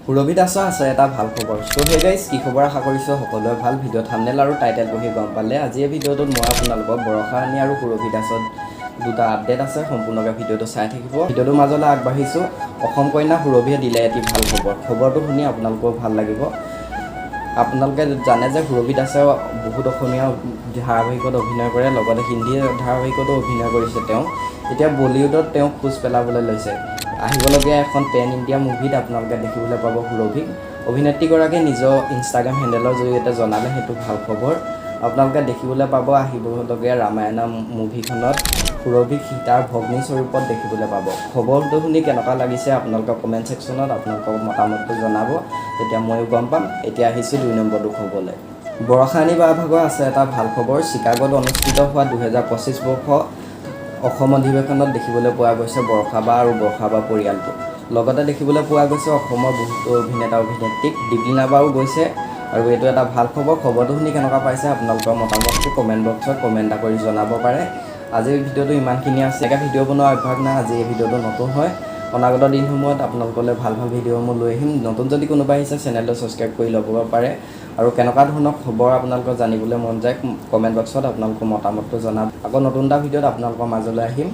সুৰভি দাসৰ আছে এটা ভাল খবৰ। সো হে গাইজ, কি খবৰ আশা কৰিছোঁ সকলোৱে ভাল। ভিডিঅ' থাম্বনেইল আৰু টাইটেল পঢ়ি গম পালে। আজি এই ভিডিঅ'টোত মই আপোনালোকক বৰষা ৰাণী আৰু সুৰভি দাসত দুটা আপডেট আছে, সম্পূৰ্ণকৈ ভিডিঅ'টো চাই থাকিব। ভিডিঅ'টোৰ মাজলৈ আগবাঢ়িছোঁ। অসম কন্যা সুৰভিয়ে দিলে এটি ভাল খবৰ। খবৰটো শুনি আপোনালোকৰ ভাল লাগিব। আপোনালোকে জানে যে সুৰভি দাসে বহুত অসমীয়া ধাৰাবাহিকত অভিনয় কৰে, লগতে হিন্দী ধাৰাবাহিকতো অভিনয় কৰিছে। তেওঁ এতিয়া বলিউডত তেওঁ খোজ পেলাবলৈ লৈছে। আহিবলগীয়া এখন পেন ইণ্ডিয়া মুভিত আপোনালোকে দেখিবলৈ পাব সুৰভিক। অভিনেত্ৰীগৰাকীয়ে নিজৰ ইনষ্টাগ্ৰাম হেণ্ডেলৰ জৰিয়তে জনালে সেইটো ভাল খবৰ। আপোনালোকে দেখিবলৈ পাব আহিবলগীয়া ৰামায়ণ মুভিখনত সুৰভিক সীতাৰ ভগ্নী স্বৰূপত দেখিবলৈ পাব। খবৰটো শুনি কেনেকুৱা লাগিছে আপোনালোকৰ কমেণ্ট ছেকশ্যনত আপোনালোকৰ মতামতটো জনাব, তেতিয়া ময়ো গম পাম। এতিয়া আহিছোঁ 2 নম্বৰটো খবৰলৈ। বৰষা ৰাণী বাৰ ভাগৰ আছে এটা ভাল খবৰ। চিকাগোত অনুষ্ঠিত হোৱা 2025 বৰ্ষ অসম অধিৱেশনত দেখিবলৈ পোৱা গৈছে বৰষা বা আৰু বৰষা বা পৰিয়ালটো। লগতে দেখিবলৈ পোৱা গৈছে অসমৰ বহুতো অভিনেতা অভিনেত্ৰীক। দীপিকা বাও গৈছে আৰু এইটো এটা ভাল খবৰ। খবৰটো শুনি কেনেকুৱা পাইছে আপোনালোকৰ মতামতটো কমেণ্ট বক্সত কমেণ্ট এটা কৰি জনাব পাৰে। আজিৰ ভিডিঅ'টো ইমানখিনি আছে। ভিডিঅ' বনোৱাৰ অভ্যাস নাই, আজি এই ভিডিঅ'টো নতুন হয়। অনাগত দিনসমূহত আপোনালোকলৈ ভাল ভাল ভিডিঅ'সমূহ লৈ আহিম। নতুন যদি কোনোবা আহিছে চেনেলটো ছাবস্ক্ৰাইব কৰি ল'ব পাৰে। আৰু কেনেকুৱা ধৰণৰ খবৰ আপোনালোকৰ জানিবলৈ মন যায় কমেণ্ট বক্সত আপোনালোকৰ মতামতটো জনাব। আকৌ নতুন এটা ভিডিঅ'ত আপোনালোকৰ মাজলৈ আহিম।